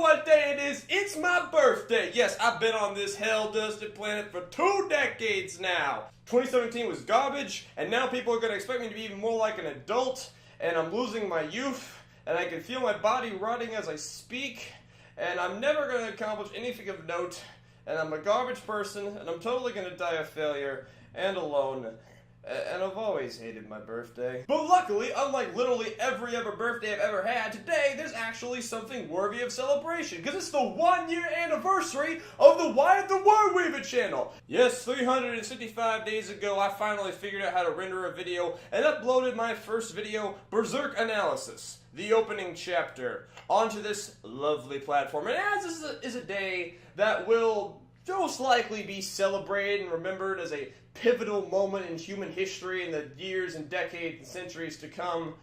what day it is? It's my birthday. Yes, I've been on this hell-dusted planet for 2 decades now. 2017 was garbage, and now people are going to expect me to be even more like an adult, and I'm losing my youth, and I can feel my body rotting as I speak, and I'm never going to accomplish anything of note, and I'm a garbage person, and I'm totally going to die a failure, and alone. And I've always hated my birthday. But luckily, unlike literally every other birthday I've ever had, today there's actually something worthy of celebration, because it's the 1-year anniversary of the Wyatt the Word Weaver channel. Yes, 365 days ago, I finally figured out how to render a video and uploaded my first video, Berserk Analysis, the opening chapter, onto this lovely platform. And as this is a day that will most likely be celebrated and remembered as a pivotal moment in human history in the years and decades and centuries to come,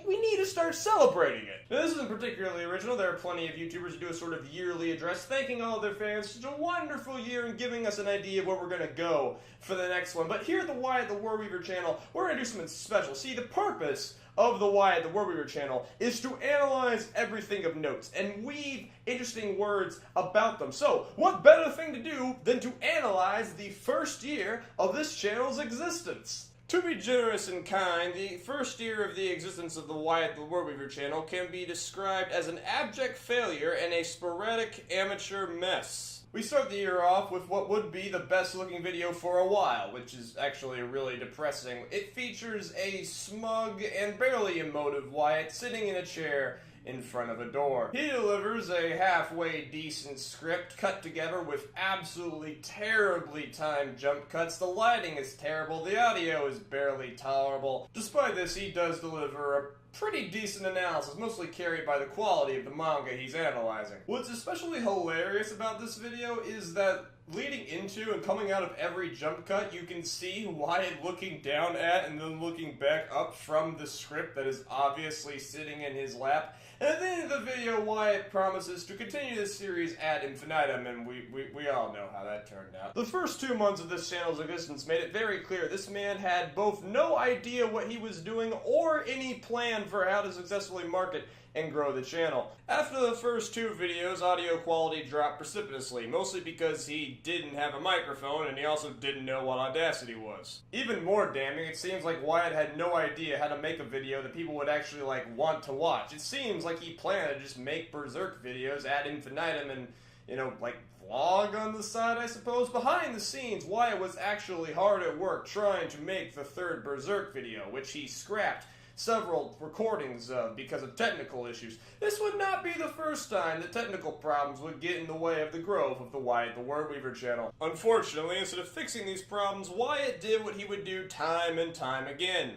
we need to start celebrating it. Now, this isn't particularly original. There are plenty of YouTubers who do a sort of yearly address thanking all their fans for such a wonderful year and giving us an idea of where we're going to go for the next one. But here at the Wyatt the Word Weaver channel, we're going to do something special. See, the purpose of the Wyatt the Word Weaver channel is to analyze everything of notes and weave interesting words about them. So, what better thing to do than to analyze the first year of this channel's existence? To be generous and kind, the first year of the existence of the Wyatt the Word Weaver channel can be described as an abject failure and a sporadic amateur mess. We start the year off with what would be the best looking video for a while, which is actually really depressing. It features a smug and barely emotive Wyatt sitting in a chair in front of a door. He delivers a halfway decent script cut together with absolutely terribly timed jump cuts. The lighting is terrible, the audio is barely tolerable. Despite this, he does deliver a pretty decent analysis, mostly carried by the quality of the manga he's analyzing. What's especially hilarious about this video is that leading into and coming out of every jump cut, you can see Wyatt looking down at and then looking back up from the script that is obviously sitting in his lap. And at the end of the video, Wyatt promises to continue this series ad infinitum, and we all know how that turned out. The first 2 months of this channel's existence made it very clear this man had both no idea what he was doing or any plan for how to successfully market and grow the channel. After the first 2 videos, audio quality dropped precipitously, mostly because he didn't have a microphone and he also didn't know what Audacity was. Even more damning, it seems like Wyatt had no idea how to make a video that people would actually want to watch. It seems like he planned to just make Berserk videos ad infinitum and, vlog on the side, I suppose. Behind the scenes, Wyatt was actually hard at work trying to make the 3rd Berserk video, which he scrapped several recordings of because of technical issues. This would not be the first time that technical problems would get in the way of the growth of the Wyatt the Word Weaver channel. Unfortunately, instead of fixing these problems, Wyatt did what he would do time and time again.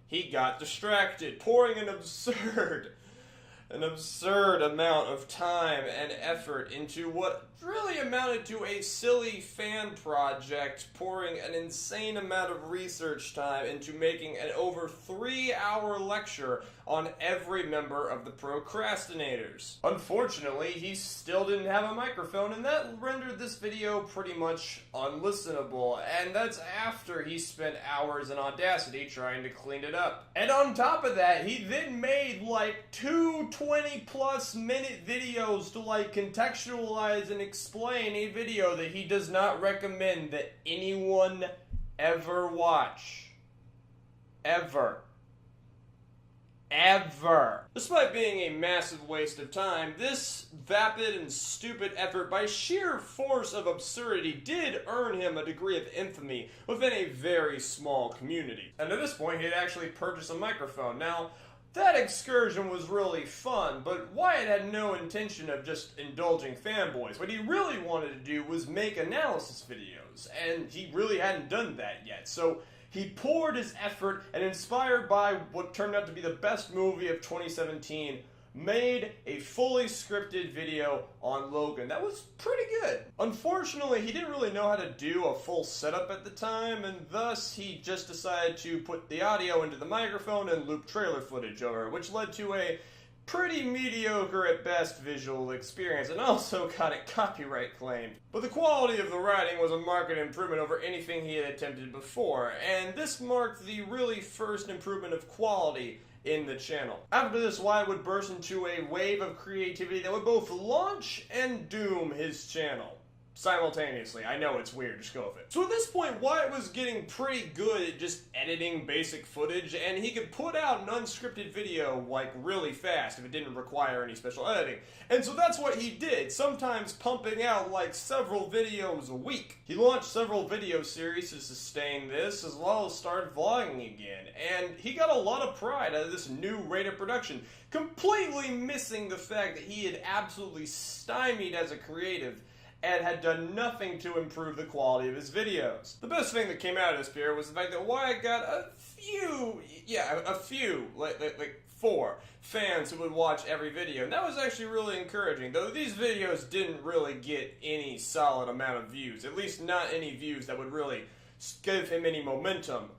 He got distracted, pouring an absurd amount of time and effort into what really amounted to a silly fan project, pouring an insane amount of research time into making an over 3-hour lecture on every member of the procrastinators. Unfortunately, he still didn't have a microphone, and that rendered this video pretty much unlistenable, and that's after he spent hours in Audacity trying to clean it up. And on top of that, he then made 2 20+ minute videos to contextualize and explain a video that he does not recommend that anyone ever watch. Ever. Despite being a massive waste of time, this vapid and stupid effort by sheer force of absurdity did earn him a degree of infamy within a very small community. And at this point, he had actually purchased a microphone. Now, that excursion was really fun, but Wyatt had no intention of just indulging fanboys. What he really wanted to do was make analysis videos, and he really hadn't done that yet. So he poured his effort, and inspired by what turned out to be the best movie of 2017, made a fully scripted video on Logan. That was pretty good. Unfortunately, he didn't really know how to do a full setup at the time, and thus he just decided to put the audio into the microphone and loop trailer footage over, which led to a pretty mediocre at best visual experience, and also got it copyright claimed. But the quality of the writing was a marked improvement over anything he had attempted before, and this marked the really first improvement of quality in the channel. After this, Wyatt would burst into a wave of creativity that would both launch and doom his channel simultaneously. I know it's weird, just go with it. So at this point, Wyatt was getting pretty good at just editing basic footage, and he could put out an unscripted video like really fast if it didn't require any special editing. And so that's what he did, sometimes pumping out like several videos a week. He launched several video series to sustain this, as well as started vlogging again, and he got a lot of pride out of this new rate of production, completely missing the fact that he had absolutely stymied as a creative and had done nothing to improve the quality of his videos. The best thing that came out of this period was the fact that Wyatt got a few, like 4 fans who would watch every video, and that was actually really encouraging, though these videos didn't really get any solid amount of views, at least not any views that would really give him any momentum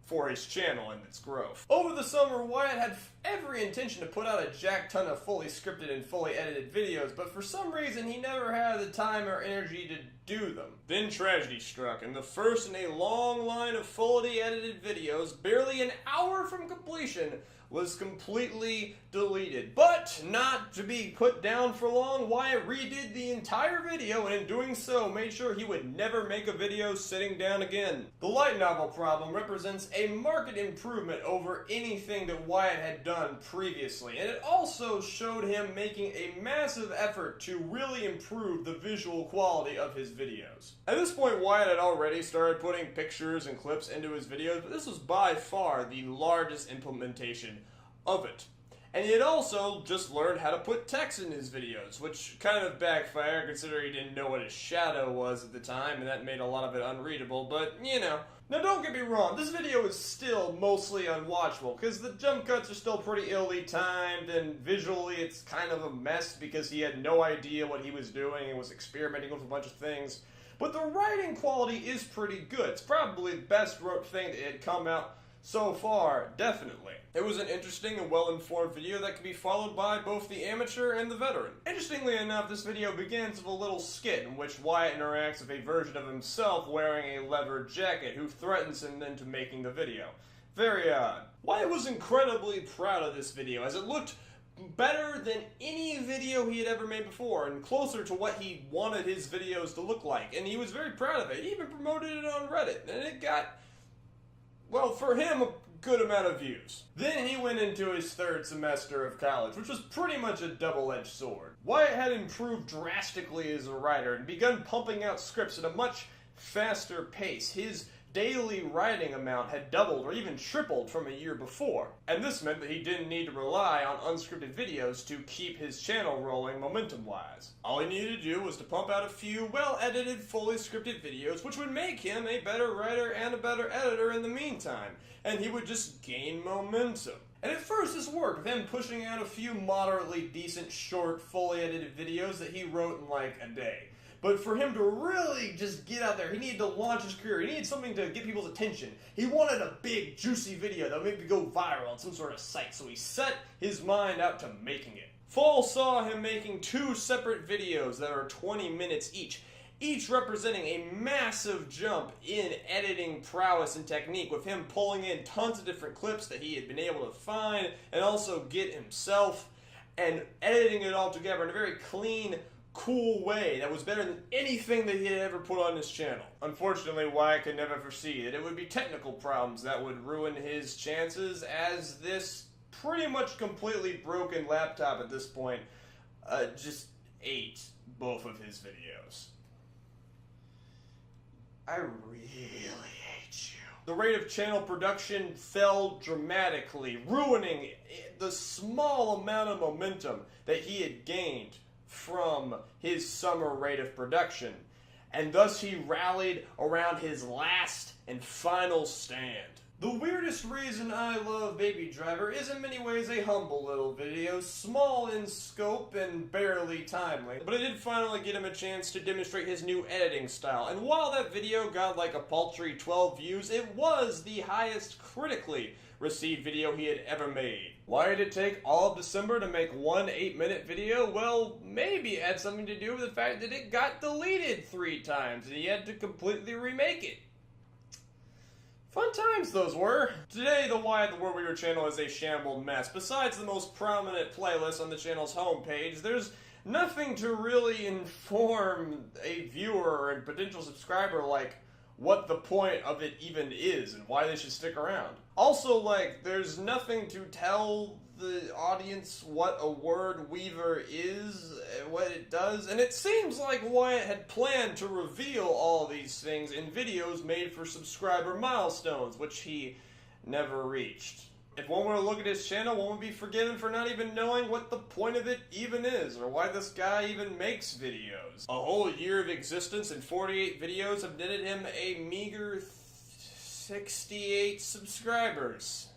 for his channel and its growth. Over the summer, Wyatt had every intention to put out a jack ton of fully scripted and fully edited videos, but for some reason he never had the time or energy to do them. Then tragedy struck, and the first in a long line of fully edited videos, barely an hour from completion, was completely deleted. But not to be put down for long, Wyatt redid the entire video, and in doing so made sure he would never make a video sitting down again. The light novel problem represents a marked improvement over anything that Wyatt had done previously, and it also showed him making a massive effort to really improve the visual quality of his videos. At this point, Wyatt had already started putting pictures and clips into his videos, but this was by far the largest implementation of it. And he had also just learned how to put text in his videos, which kind of backfired considering he didn't know what his shadow was at the time, and that made a lot of it unreadable, but you know. Now don't get me wrong, this video is still mostly unwatchable, because the jump cuts are still pretty illy timed, and visually it's kind of a mess because he had no idea what he was doing and was experimenting with a bunch of things. But the writing quality is pretty good. It's probably the best wrote thing that had come out so far, definitely. It was an interesting and well-informed video that could be followed by both the amateur and the veteran. Interestingly enough, this video begins with a little skit in which Wyatt interacts with a version of himself wearing a leather jacket who threatens him into making the video. Very odd. Wyatt was incredibly proud of this video as it looked better than any video he had ever made before and closer to what he wanted his videos to look like, and he was very proud of it. He even promoted it on Reddit, and it got, well, for him, a good amount of views. Then he went into his 3rd semester of college, which was pretty much a double-edged sword. Wyatt had improved drastically as a writer and begun pumping out scripts at a much faster pace. His daily writing amount had doubled or even tripled from a year before, and this meant that he didn't need to rely on unscripted videos to keep his channel rolling momentum-wise. All he needed to do was to pump out a few well-edited, fully scripted videos, which would make him a better writer and a better editor in the meantime, and he would just gain momentum. And at first this worked, with him pushing out a few moderately decent, short, fully edited videos that he wrote in like a day. But for him to really just get out there, he needed to launch his career. He needed something to get people's attention. He wanted a big, juicy video that would maybe go viral on some sort of site, so he set his mind out to making it. Fall saw him making 2 separate videos that are 20 minutes each representing a massive jump in editing prowess and technique, with him pulling in tons of different clips that he had been able to find and also get himself, and editing it all together in a very clean, cool way that was better than anything that he had ever put on his channel. Unfortunately, Wyatt could never foresee that it would be technical problems that would ruin his chances, as this pretty much completely broken laptop at this point just ate both of his videos. I really hate you. The rate of channel production fell dramatically, ruining the small amount of momentum that he had gained from his summer rate of production, and thus he rallied around his last and final stand. The weirdest reason I love Baby Driver is in many ways a humble little video, small in scope and barely timely, but it did finally get him a chance to demonstrate his new editing style, and while that video got like a paltry 12 views, it was the highest critically received video he had ever made. Why did it take all of December to make one 8-minute video? Well, maybe it had something to do with the fact that it got deleted 3 times and he had to completely remake it. Fun times those were. Today, the Wyatt the World Weaver channel is a shambled mess. Besides the most prominent playlist on the channel's homepage, there's nothing to really inform a viewer or a potential subscriber like what the point of it even is and why they should stick around. Also, like, there's nothing to tell the audience what a word weaver is, what it does, and it seems like Wyatt had planned to reveal all these things in videos made for subscriber milestones, which he never reached. If one were to look at his channel, one would be forgiven for not even knowing what the point of it even is, or why this guy even makes videos. A whole year of existence and 48 videos have netted him a meager 68 subscribers.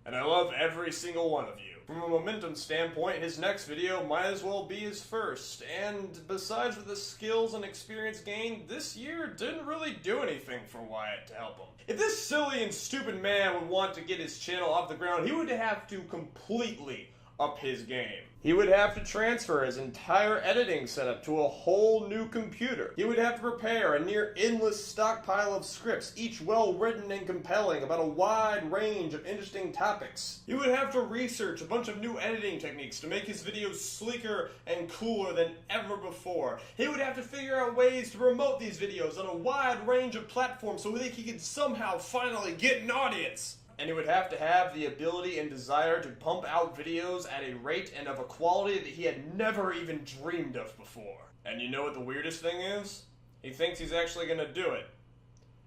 And I love every single one of you. From a momentum standpoint, his next video might as well be his first, and besides with the skills and experience gained, this year didn't really do anything for Wyatt to help him. If this silly and stupid man would want to get his channel off the ground, he would have to completely up his game. He would have to transfer his entire editing setup to a whole new computer. He would have to prepare a near endless stockpile of scripts, each well written and compelling about a wide range of interesting topics. He would have to research a bunch of new editing techniques to make his videos sleeker and cooler than ever before. He would have to figure out ways to promote these videos on a wide range of platforms so that he could somehow finally get an audience. And he would have to have the ability and desire to pump out videos at a rate and of a quality that he had never even dreamed of before. And you know what the weirdest thing is? He thinks he's actually gonna do it.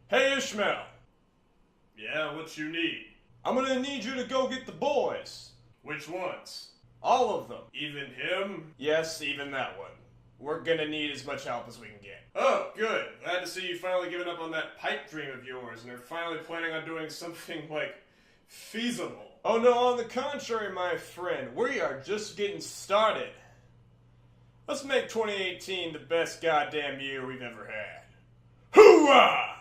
Hey Ishmael! Yeah, what you need? I'm gonna need you to go get the boys. Which ones? All of them. Even him? Yes, even that one. We're gonna need as much help as we can get. Oh, good. Glad to see you finally giving up on that pipe dream of yours and are finally planning on doing something, like, feasible. Oh no, on the contrary, my friend. We are just getting started. Let's make 2018 the best goddamn year we've ever had. Hoorah!